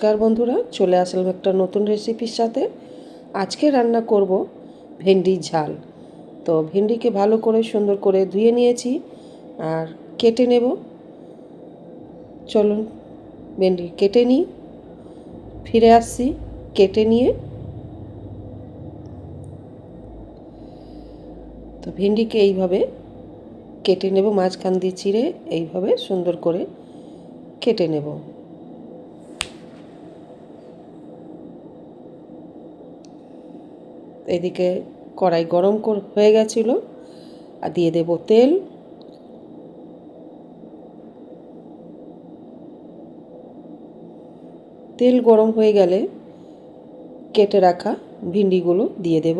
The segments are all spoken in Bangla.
নমস্কার বন্ধুরা, চলে আসলাম একটা নতুন রেসিপির সাথে। আজকে রান্না করব ভেন্ডির ঝাল। তো ভেন্ডিকে ভালো করে সুন্দর করে ধুয়ে নিয়েছি আর কেটে নেব। চলুন ভেন্ডি কেটে নিই, ফিরে আসছি কেটে নিয়ে। তো ভেন্ডিকে এইভাবে কেটে নেব, মাঝখান দিয়ে চিড়ে এইভাবে সুন্দর করে কেটে নেব। এদিকে কড়াই গরম হয়ে গেছিল আর দিয়ে দেব তেল। তেল গরম হয়ে গেলে কেটে রাখা ভিন্ডিগুলো দিয়ে দেব।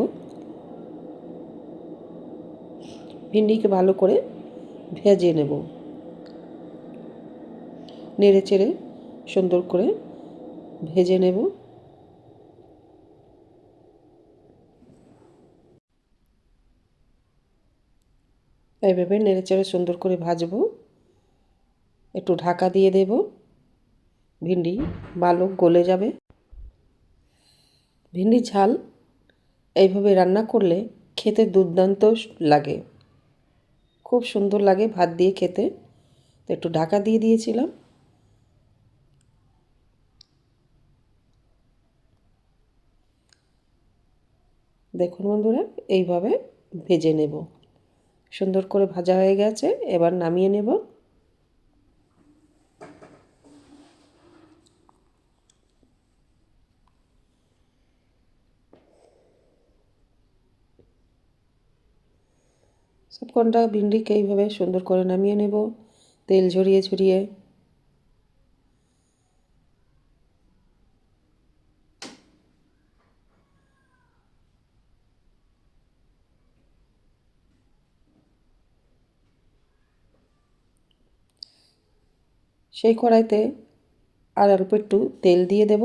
ভিন্ডিকে ভালো করে ভেজে নেব, নেড়ে চেড়ে সুন্দর করে ভেজে নেব। এইভাবে নেড়ে চেড়ে সুন্দর করে ভাজবো। একটু ঢাকা দিয়ে দেব, ভিন্ডি ভালো গলে যাবে। ভিন্ডির ঝাল এইভাবে রান্না করলে খেতে দুর্দান্ত লাগে, খুব সুন্দর লাগে ভাত দিয়ে খেতে। তো একটু ঢাকা দিয়ে দিয়েছিলাম। দেখুন বন্ধুরা, এইভাবে ভেজে নেব। সুন্দর করে ভাজা হয়ে গেছে, এবার নামিয়ে নেব। সবকটা ভিন্ডিকে এইভাবে সুন্দর করে নামিয়ে নেব, তেল ঝরিয়ে ঝরিয়ে। সেই কড়াইতে আর অল্প একটু তেল দিয়ে দেব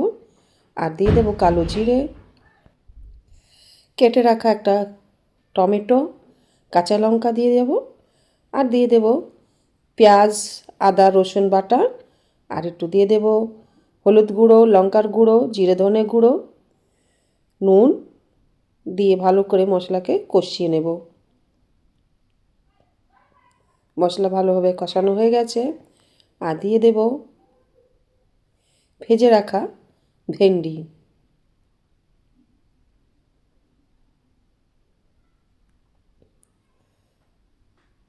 আর দিয়ে দেব কালো জিরে, কেটে রাখা একটা টমেটো, কাঁচা লঙ্কা দিয়ে দেব আর দিয়ে দেব পেঁয়াজ, আদা, রসুন বাটা আর একটু দিয়ে দেব হলুদ গুঁড়ো, লঙ্কার গুঁড়ো, জিরে ধনে গুঁড়ো, নুন দিয়ে ভালো করে মশলাকে কষিয়ে নেব। মশলা ভালোভাবে কষানো হয়ে গেছে আর দিয়ে দেব ভেজে রাখা ভেন্ডি।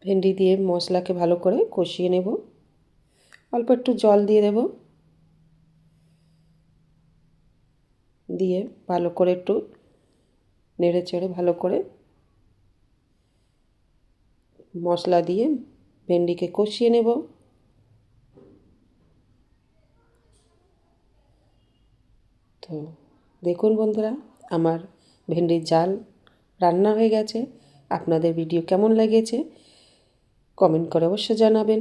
ভেন্ডি দিয়ে মশলাকে ভালো করে কষিয়ে নেব। অল্প একটু জল দিয়ে দেব, দিয়ে ভালো করে একটু নেড়ে চেড়ে ভালো করে মশলা দিয়ে ভেন্ডিকে কষিয়ে নেব। তো দেখুন বন্ধুরা, আমার ভেন্ডির ঝাল রান্না হয়ে গেছে। আপনাদের ভিডিও কেমন লেগেছে কমেন্ট করে অবশ্যই জানাবেন।